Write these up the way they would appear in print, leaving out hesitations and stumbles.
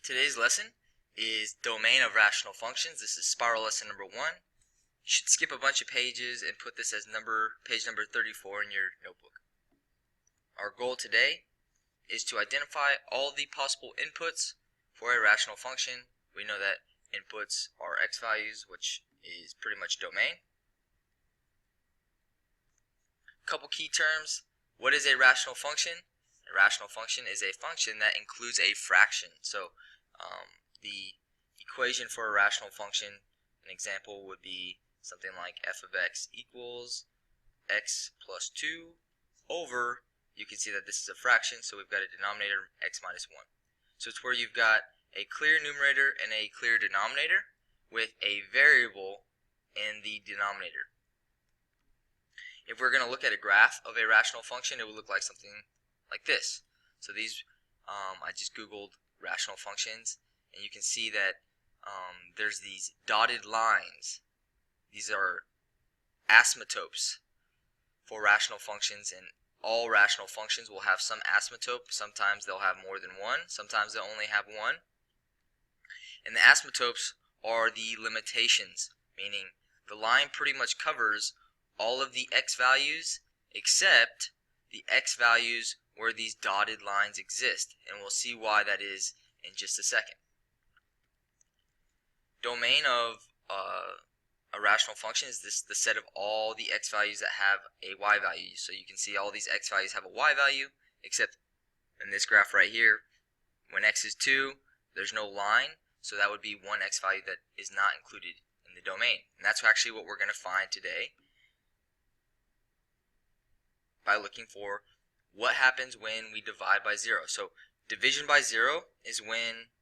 Today's lesson is domain of rational functions. This is spiral lesson number 1. You should skip a bunch of pages and put this as page number 34 in your notebook. Our goal today is to identify all the possible inputs for a rational function. We know that inputs are x values, which is pretty much domain. Couple key terms. What is a rational function? A rational function is a function that includes a fraction. So the equation for a rational function, an example would be something like f of x equals x plus 2 over, you can see that this is a fraction, so we've got a denominator x minus 1. So it's where you've got a clear numerator and a clear denominator with a variable in the denominator. If we're going to look at a graph of a rational function, it would look like something like this. So these, I just googled rational functions, and you can see that there's these dotted lines. These are asymptotes for rational functions, and all rational functions will have some asymptote. Sometimes they'll have more than one, sometimes they'll only have one. And the asymptotes are the limitations, meaning the line pretty much covers all of the x values except the x values where these dotted lines exist, and we'll see why that is in just a second. Domain of a rational function is the set of all the x values that have a y value. So you can see all these x values have a y value, except in this graph right here, when x is 2, there's no line, so that would be one x value that is not included in the domain. And that's actually what we're going to find today by looking for what happens when we divide by 0. So division by 0 is when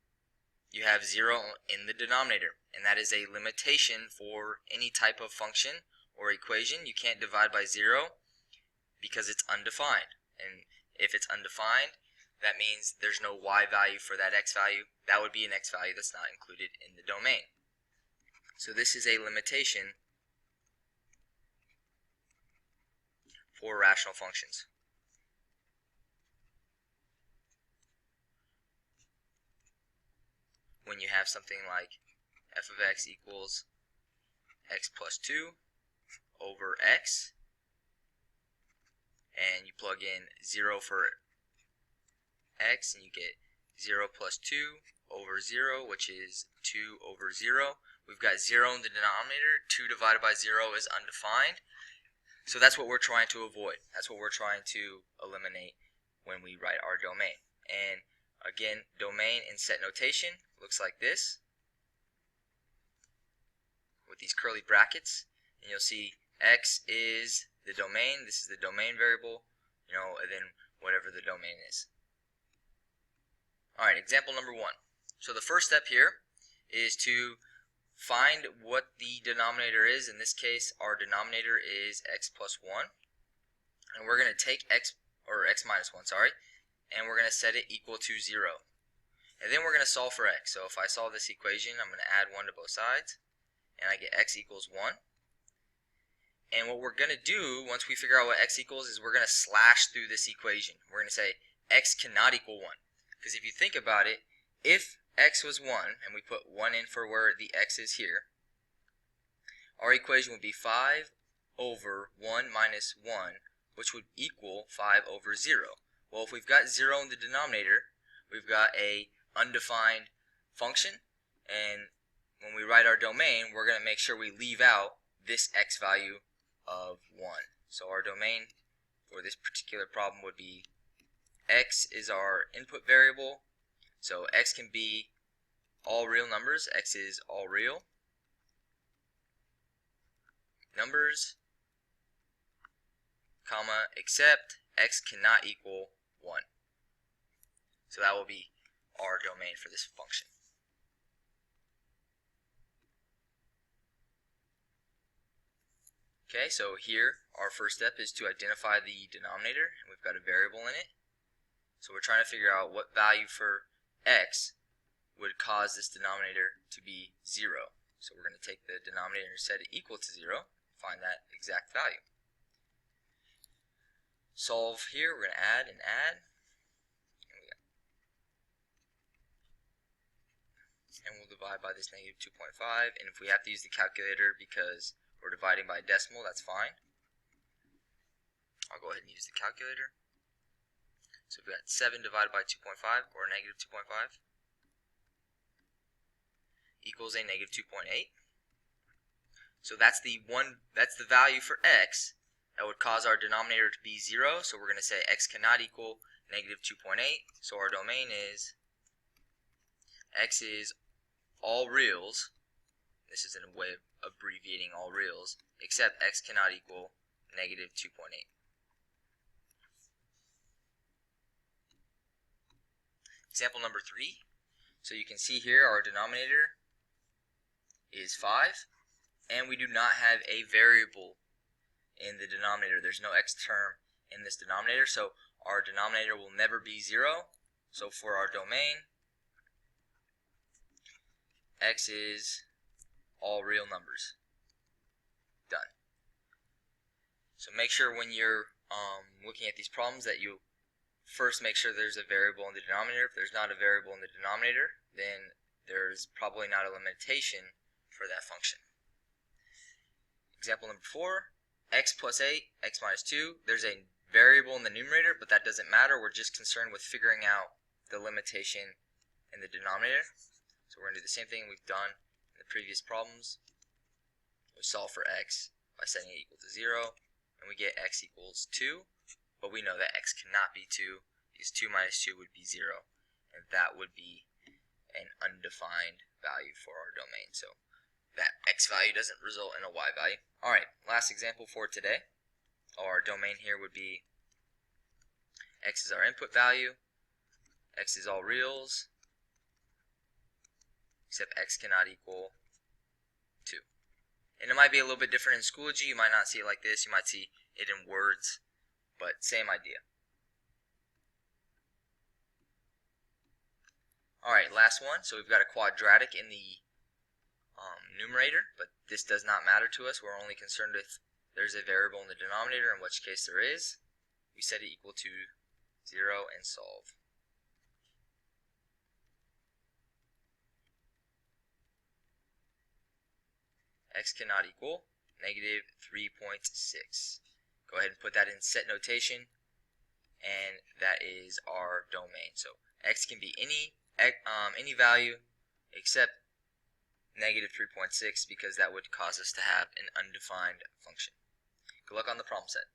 you have 0 in the denominator, and that is a limitation for any type of function or equation. You can't divide by 0 because it's undefined, and if it's undefined, that means there's no y value for that x value. That would be an x value that's not included in the domain. So this is a limitation for rational functions. When you have something like f of x equals x plus 2 over x, and you plug in 0 for x, and you get 0 plus 2 over 0, which is 2 over 0. We've got 0 in the denominator. 2 divided by 0 is undefined. So that's what we're trying to avoid. That's what we're trying to eliminate when we write our domain. And again, domain in set notation looks like this, with these curly brackets, and you'll see x is the domain, this is the domain variable, and then whatever the domain is. Alright, example number 1. So the first step here is to find what the denominator is. In this case, our denominator is x plus 1, and we're going to take x minus 1, and we're going to set it equal to 0. And then we're going to solve for x. So if I solve this equation, I'm going to add 1 to both sides, and I get x equals 1. And what we're going to do once we figure out what x equals is we're going to slash through this equation. We're going to say x cannot equal 1. Because if you think about it, if x was 1, and we put 1 in for where the x is here, our equation would be 5 over 1 minus 1, which would equal 5 over 0. Well, if we've got 0 in the denominator, we've got a undefined function, and when we write our domain, we're going to make sure we leave out this x value of 1. So our domain for this particular problem would be x is our input variable. So x can be all real numbers. X is all real numbers, comma, except x cannot equal 1. So that will be our domain for this function. Okay, so here our first step is to identify the denominator, and we've got a variable in it. So we're trying to figure out what value for x would cause this denominator to be 0. So we're going to take the denominator and set it equal to 0, find that exact value. Solve here, we're going to add and add. and we'll divide by this negative 2.5, and if we have to use the calculator because we're dividing by a decimal, that's fine. I'll go ahead and use the calculator. So we've got 7 divided by 2.5, or negative 2.5, equals a negative 2.8. So that's the value for x that would cause our denominator to be 0. So we're going to say x cannot equal negative 2.8. So our domain is x is all reals. This is a way of abbreviating all reals, except x cannot equal negative 2.8. Example number 3. So you can see here our denominator is 5, and we do not have a variable in the denominator. There's no x term in this denominator, so our denominator will never be 0. So for our domain, x is all real numbers. Done. So make sure when you're looking at these problems that you first make sure there's a variable in the denominator. If there's not a variable in the denominator, then there's probably not a limitation for that function. Example number 4, x plus 8, x minus 2. There's a variable in the numerator, but that doesn't matter. We're just concerned with figuring out the limitation in the denominator. So we're going to do the same thing we've done in the previous problems. We solve for x by setting it equal to 0, and we get x equals 2. But we know that x cannot be 2, because 2 minus 2 would be 0, and that would be an undefined value for our domain. So that x value doesn't result in a y value. Alright, last example for today. Our domain here would be x is our input value, x is all reals, except x cannot equal 2. And it might be a little bit different in Schoology. You might not see it like this. You might see it in words, but same idea. Alright, last one. So we've got a quadratic in the numerator, but this does not matter to us. We're only concerned if there's a variable in the denominator, in which case there is. We set it equal to 0 and solve. X cannot equal negative 3.6. Go ahead and put that in set notation, and that is our domain. So x can be any value except negative 3.6, because that would cause us to have an undefined function. Good luck on the problem set.